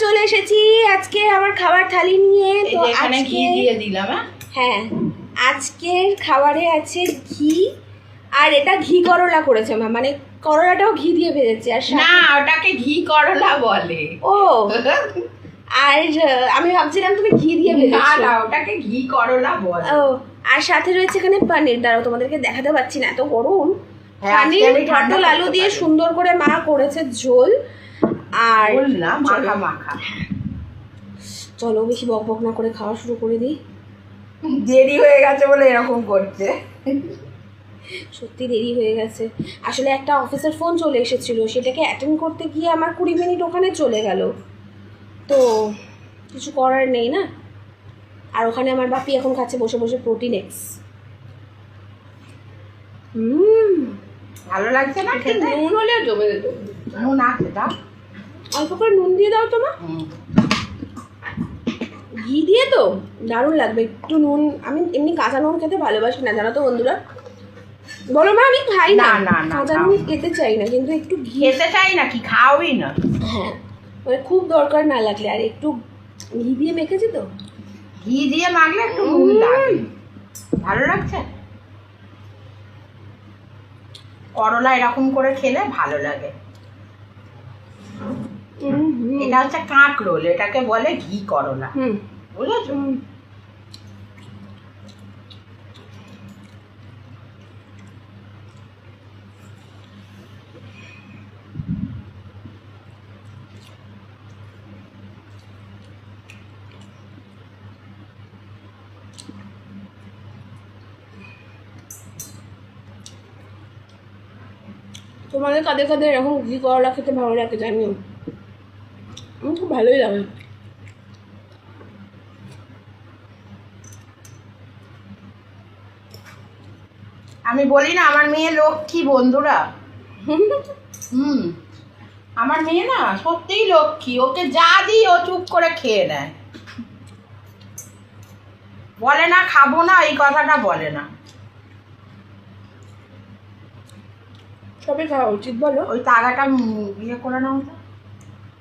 চলে এসেছি আজকে আমার খাবার থালি নিয়ে। তো এখানে ঘি দিয়ে দিলাম। হ্যাঁ, আজকের খাবারে আছে ঘি, আর এটা ঘি করলা করেছে মা, মানে করলাটাও ঘি দিয়ে ভেজেছে। আর না, ওটাকে ঘি করলা বলে। ও, আর আমি ভাবছিলাম তুমি ঘি দিয়ে ভেজেছো। না, ওটাকে ঘি করলা বলে। ও, আর সাথে রয়েছে এখানে পনির। দাঁড়াও, তোমাদেরকে দেখাতে পাচ্ছি না, এত গরম। হ্যাঁ, পনির পটল আলু দিয়ে সুন্দর করে মা করেছে ঝোল। আর মাখা মাখা। চলো বেশি বক বক না করে খাওয়া শুরু করে দিই। দেরি হয়ে গেছে বলে এরকম করছে। সত্যি দেরি হয়ে গেছে। আসলে একটা অফিসের ফোন চলে এসেছিল, সেটাকে অ্যাটেন্ড করতে গিয়ে আমার 20 মিনিট ওখানে চলে গেল। তো কিছু করার নেই না। আর ওখানে আমার বাপি এখন খাচ্ছে বসে বসে প্রোটিন এক্স। ভালো লাগছে না? নুন হলে জমে যেত। নুন আছে, দাও অল্প করে নুন দিয়ে দাও তোমার। ঘি দিয়ে তো দারুণ লাগবে। একটু নুন, আমি এমনি কাঁচা নুন খেতে ভালোবাসি না, জানো তো বন্ধুরা। বলো মা, আমি খাই না, কাঁচা নুন খেতে চাই না, কিন্তু একটু ঘি খেতে চাই না, কি খাওই না। হ্যাঁ, মানে খুব দরকার না লাগলে। আর একটু ঘি দিয়ে মেখেছি তো, ঘি দিয়ে মাখলে একটু নুন লাগে। ভালো লাগছে। করলা এরকম করে খেলে ভালো লাগে। এটা হচ্ছে কাঁকরোল, এটাকে বলে ঘি করলা। বুঝেছো? তোমাদের কাদের কাদের এরকম ঘি করলা খেতে ভালো লাগে জানিও। আমার খুব ভালোই লাগে। আমি বলি না আমার মেয়ে লক্ষ্মী বন্ধুরা। আমার মেয়ে না সত্যিই লক্ষ্মী, ওকে যা দিই ও চুপ করে খেয়ে নেয়, বলে না খাবো না, এই কথাটা বলে না। সবই খাওয়া উচিত বলো। ওই তাগাটা ইয়ে করে নাও তো।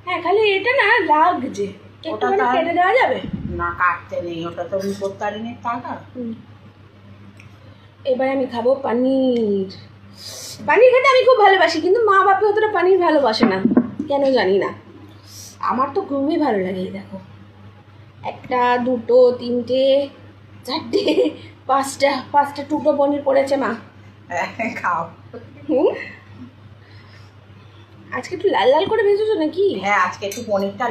হ্যাঁ, খালি এটা না লাগছে, ওটা ওটা কেটে দেওয়া যাবে না, কাটতে নেই, ওটা তো বিপত্তারিণীর টাকা। এবার আমি খাবো পনির। পনির খেতে আমি খুব ভালোবাসি, কিন্তু মা বাপি অতটা পনির ভালোবাসে না, কেন জানি না। আমার তো খুবই ভালো লাগে। এই দেখো, একটা দুটো তিনটে চারটে পাঁচটা টুকরো পনির পড়েছে মা। খাও। আজকে একটু লাল লাল করে ভেজেছো নাকি? হ্যাঁ, আজকে একটু পনিরটা